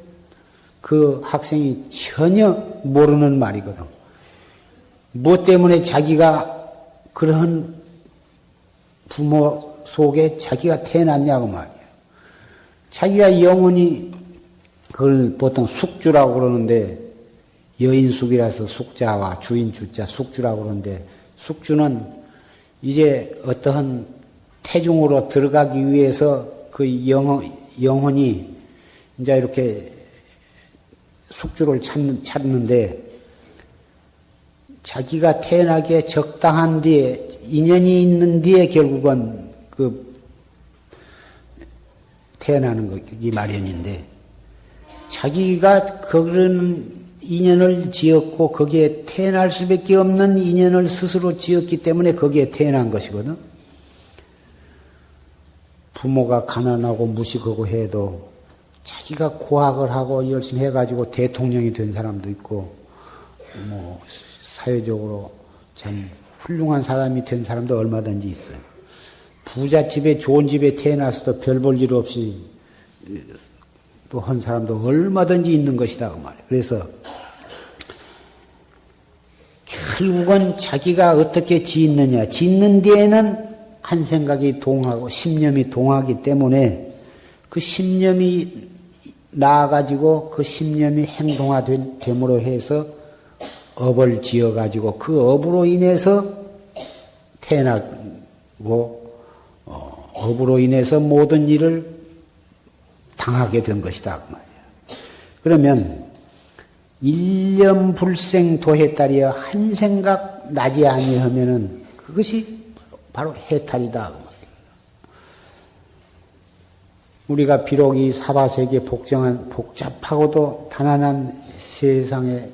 S1: 그 학생이 전혀 모르는 말이거든. 뭐 때문에 자기가 그런 부모 속에 자기가 태어났냐고 말이야. 자기가 영원히 그걸 보통 숙주라고 그러는데 여인숙이라서 숙자와 주인주자 숙주라고 그러는데 숙주는 이제 어떠한 태중으로 들어가기 위해서 그 영혼이 이제 이렇게 숙주를 찾는데 자기가 태어나기에 적당한 뒤에 인연이 있는 뒤에 결국은 태어나는 것이 마련인데 자기가 그런 인연을 지었고 거기에 태어날 수밖에 없는 인연을 스스로 지었기 때문에 거기에 태어난 것이거든. 부모가 가난하고 무식하고 해도 자기가 고학을 하고 열심히 해가지고 대통령이 된 사람도 있고 사회적으로 참 훌륭한 사람이 된 사람도 얼마든지 있어요. 부잣집에 좋은 집에 태어나서도 별 볼 일 없이 또 한 사람도 얼마든지 있는 것이다 그 말이에요. 그래서 결국은 자기가 어떻게 짓느냐 짓는 데에는 한 생각이 동하고 신념이 동하기 때문에 그 신념이 나아가지고 그 신념이 행동화됨으로 해서 업을 지어가지고 그 업으로 인해서 태어나고 업으로 인해서 모든 일을 당하게 된 것이다 그 말이야. 그러면 일념불생 도해탈이여 한 생각 나지 아니하면은 그것이 바로 해탈이다 그 말이야. 우리가 비록 이 사바세계 복잡하고도 단안한 세상에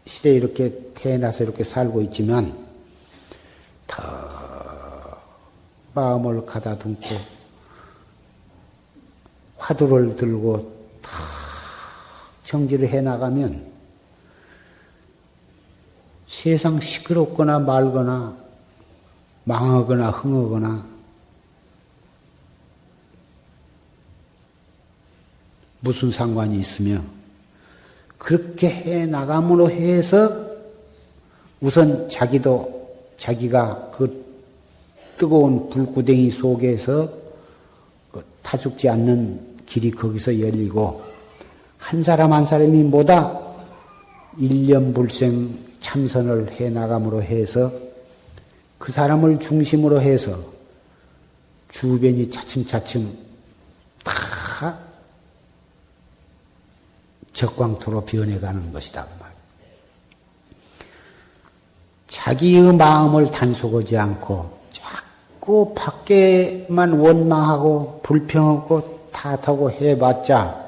S1: 시대에 이렇게 태어나서 이렇게 살고 있지만 더 마음을 가다듬고 화두를 들고 탁 정지를 해나가면 세상 시끄럽거나 말거나 망하거나 흥하거나 무슨 상관이 있으며 그렇게 해나감으로 해서 우선 자기가 그 뜨거운 불구덩이 속에서 타 죽지 않는 길이 거기서 열리고 한 사람 한 사람이 뭐다 일념불생 참선을 해나감으로 해서 그 사람을 중심으로 해서 주변이 차츰차츰 다 적광토로 변해가는 것이다. 그 말. 자기의 마음을 단속하지 않고 자꾸 밖에만 원망하고 불평하고 탓하고 해봤자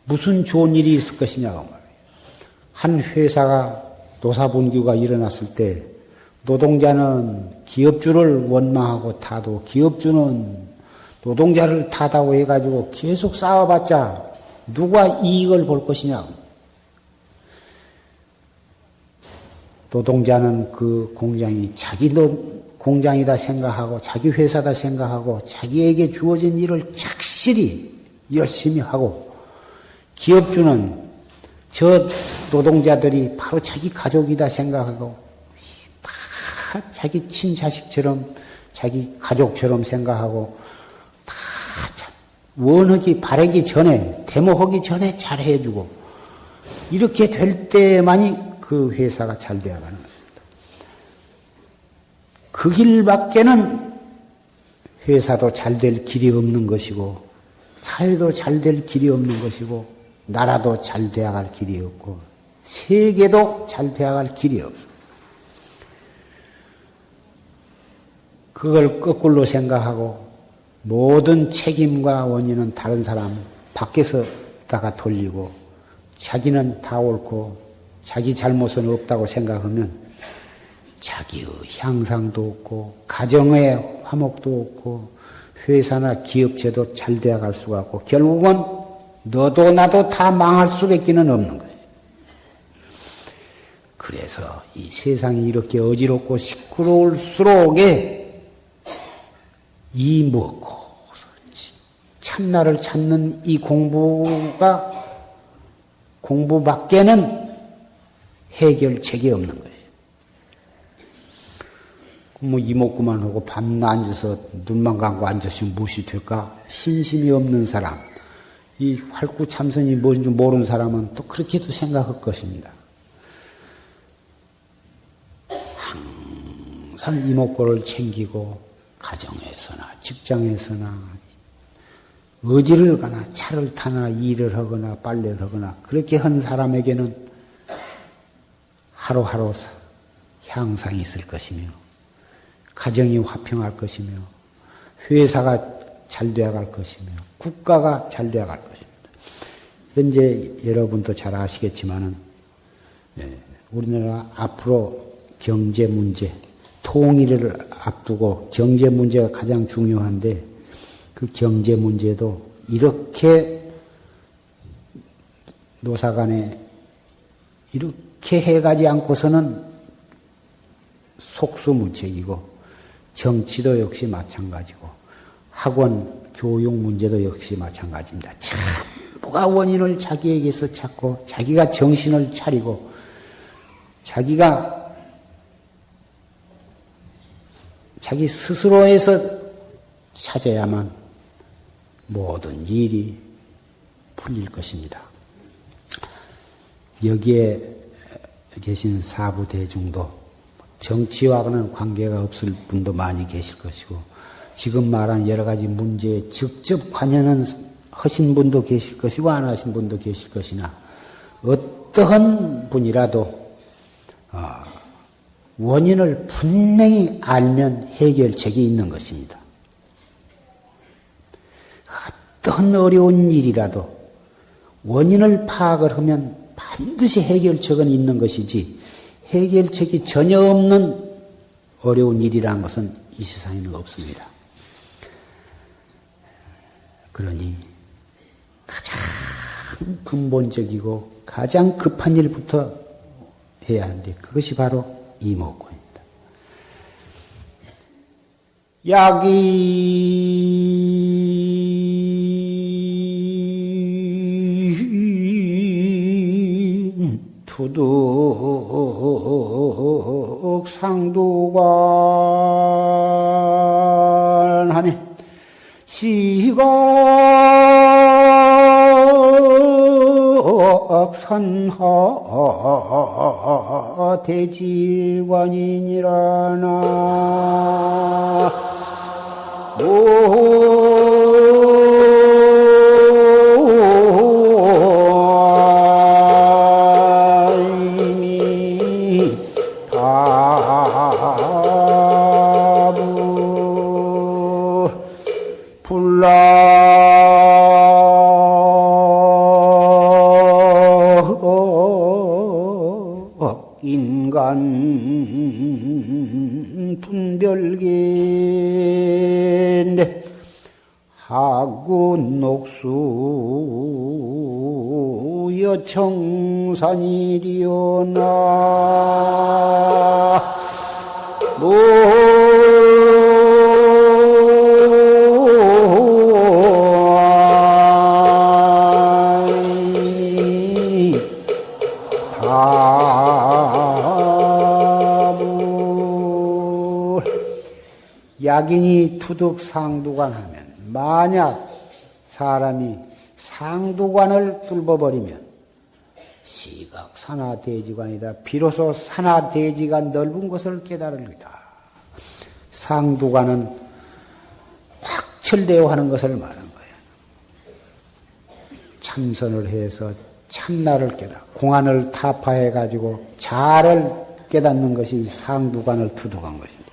S1: 무슨 좋은 일이 있을 것이냐고 말이에요. 한 회사가 노사분규가 일어났을 때 노동자는 기업주를 원망하고 타도 기업주는 노동자를 탓하고 해가지고 계속 싸워봤자 누가 이익을 볼 것이냐고. 노동자는 그 공장이 자기 공장이다 생각하고 자기 회사다 생각하고 자기에게 주어진 일을 착실히 열심히 하고 기업주는 저 노동자들이 바로 자기 가족이다 생각하고 다 자기 친자식처럼 자기 가족처럼 생각하고 다 원하기 바라기 전에 데모하기 전에 잘 해주고 이렇게 될 때만이 그 회사가 잘 되어가는 겁니다. 그 길밖에는 회사도 잘 될 길이 없는 것이고 사회도 잘 될 길이 없는 것이고 나라도 잘 되어갈 길이 없고 세계도 잘 되어갈 길이 없어. 그걸 거꾸로 생각하고 모든 책임과 원인은 다른 사람 밖에서다가 돌리고 자기는 다 옳고 자기 잘못은 없다고 생각하면 자기의 향상도 없고 가정의 화목도 없고 회사나 기업체도 잘 되어갈 수가 없고 결국은 너도 나도 다 망할 수밖에는 없는 거지. 그래서 이 세상이 이렇게 어지럽고 시끄러울수록에 이 무엇고 참나를 찾는 이 공부밖에는 해결책이 없는 것이에요. 뭐 이목구만 하고 밤낮 앉아서 눈만 감고 앉으시면 무엇이 될까? 신심이 없는 사람, 이 활구참선이 뭔지 모르는 사람은 또 그렇게도 생각할 것입니다. 항상 이목구를 챙기고 가정에서나 직장에서나 어디를 가나 차를 타나 일을 하거나 빨래를 하거나 그렇게 한 사람에게는 하루하루 향상이 있을 것이며 가정이 화평할 것이며 회사가 잘 되어갈 것이며 국가가 잘 되어갈 것입니다. 현재 여러분도 잘 아시겠지만은 우리나라 앞으로 경제 문제, 통일을 앞두고 경제 문제가 가장 중요한데 그 경제 문제도 이렇게 노사간에 이렇게 해가지 않고서는 속수무책이고 정치도 역시 마찬가지고 학원 교육 문제도 역시 마찬가지입니다. 전부가 원인을 자기에게서 찾고 자기가 정신을 차리고 자기가 자기 스스로에서 찾아야만 모든 일이 풀릴 것입니다. 여기에 계신 사부대중도 정치와는 관계가 없을 분도 많이 계실 것이고 지금 말한 여러 가지 문제에 직접 관여는 하신 분도 계실 것이고 안 하신 분도 계실 것이나 어떠한 분이라도 원인을 분명히 알면 해결책이 있는 것입니다. 어떤 어려운 일이라도 원인을 파악을 하면 반드시 해결책은 있는 것이지 해결책이 전혀 없는 어려운 일이라는 것은 이 세상에는 없습니다. 그러니 가장 근본적이고 가장 급한 일부터 해야 하는데 그것이 바로 이목구입니다. 약이 투득 상두관 하니 시각선하 대지관이니라나 이미 다부 불라 인간 분별계인데 하구 녹수 여청산이리오나 약인이 투득 상두관 하면 만약 사람이 상두관을 뚫어버리면 시각 산하대지관이다. 비로소 산하대지가 넓은 것을 깨달으리다. 상두관은 확철되어 하는 것을 말하는 거예요. 참선을 해서 참나를 공안을 타파해가지고 자를 깨닫는 것이 상두관을 투득한 것입니다.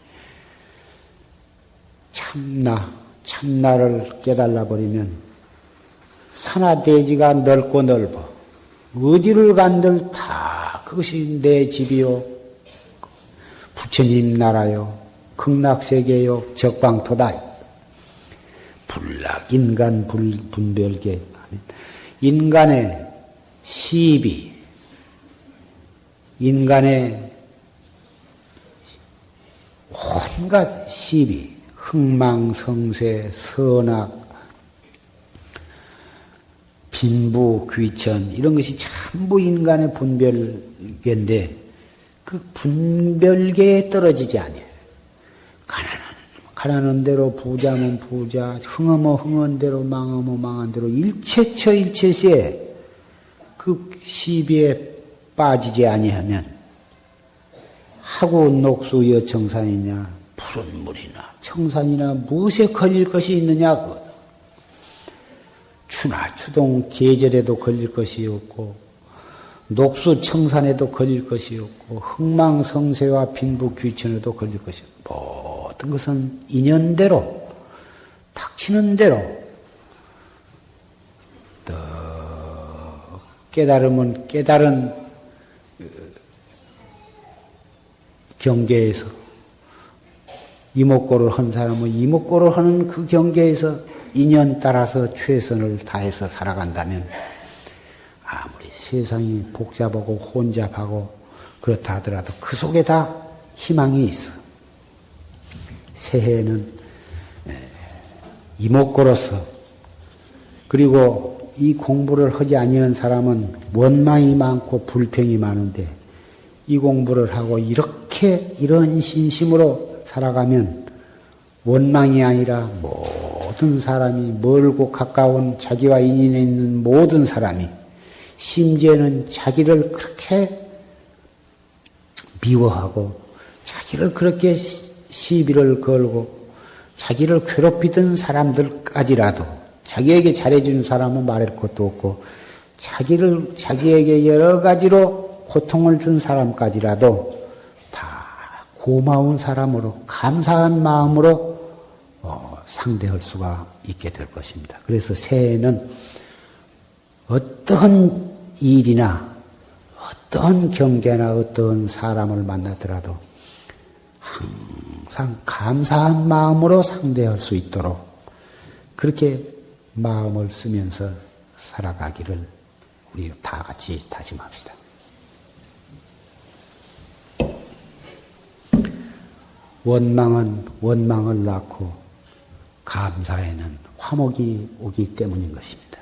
S1: 참나를 깨달아 버리면 산하대지가 넓고 넓어. 어디를 간들 다 그것이 내 집이요. 부처님 나라요. 극락세계요. 적방토다. 불락인간 분별계. 인간의 시비, 인간의 온갖 시비, 흥망성쇠, 선악, 빈부, 귀천 이런 것이 전부 인간의 분별계인데 그 분별계에 떨어지지 아니에요. 가난한 대로 부자면 부자, 흥하면 흥한 대로 망하면 망한 대로 일체처 일체시에 그 시비에 빠지지 아니하면 하구 녹수 여청산이냐 푸른 물이나 청산이나 무엇에 걸릴 것이 있느냐 추나 추동 계절에도 걸릴 것이 없고 녹수 청산에도 걸릴 것이 없고 흥망성쇠와 빈부 귀천에도 걸릴 것이 없고 모든 것은 인연대로 닥치는 대로 또 깨달으면 깨달은 경계에서 이목고를 한 사람은 이목고를 하는 그 경계에서 인연 따라서 최선을 다해서 살아간다면 아무리 세상이 복잡하고 혼잡하고 그렇다 하더라도 그 속에 다 희망이 있어. 새해에는 이목고로서 그리고 이 공부를 하지 아니한 사람은 원망이 많고 불평이 많은데 이 공부를 하고 이렇게 이런 신심으로 살아가면 원망이 아니라 모든 사람이 멀고 가까운 자기와 인연에 있는 모든 사람이 심지어는 자기를 그렇게 미워하고 자기를 그렇게 시비를 걸고 자기를 괴롭히던 사람들까지라도 자기에게 잘해주는 사람은 말할 것도 없고 자기에게 여러 가지로 고통을 준 사람까지라도 다 고마운 사람으로 감사한 마음으로 상대할 수가 있게 될 것입니다. 그래서 새해에는 어떠한 일이나 어떠한 경계나 어떠한 사람을 만나더라도 항상 항상 감사한 마음으로 상대할 수 있도록 그렇게 마음을 쓰면서 살아가기를 우리 다 같이 다짐합시다. 원망은 원망을 낳고 감사에는 화목이 오기 때문인 것입니다.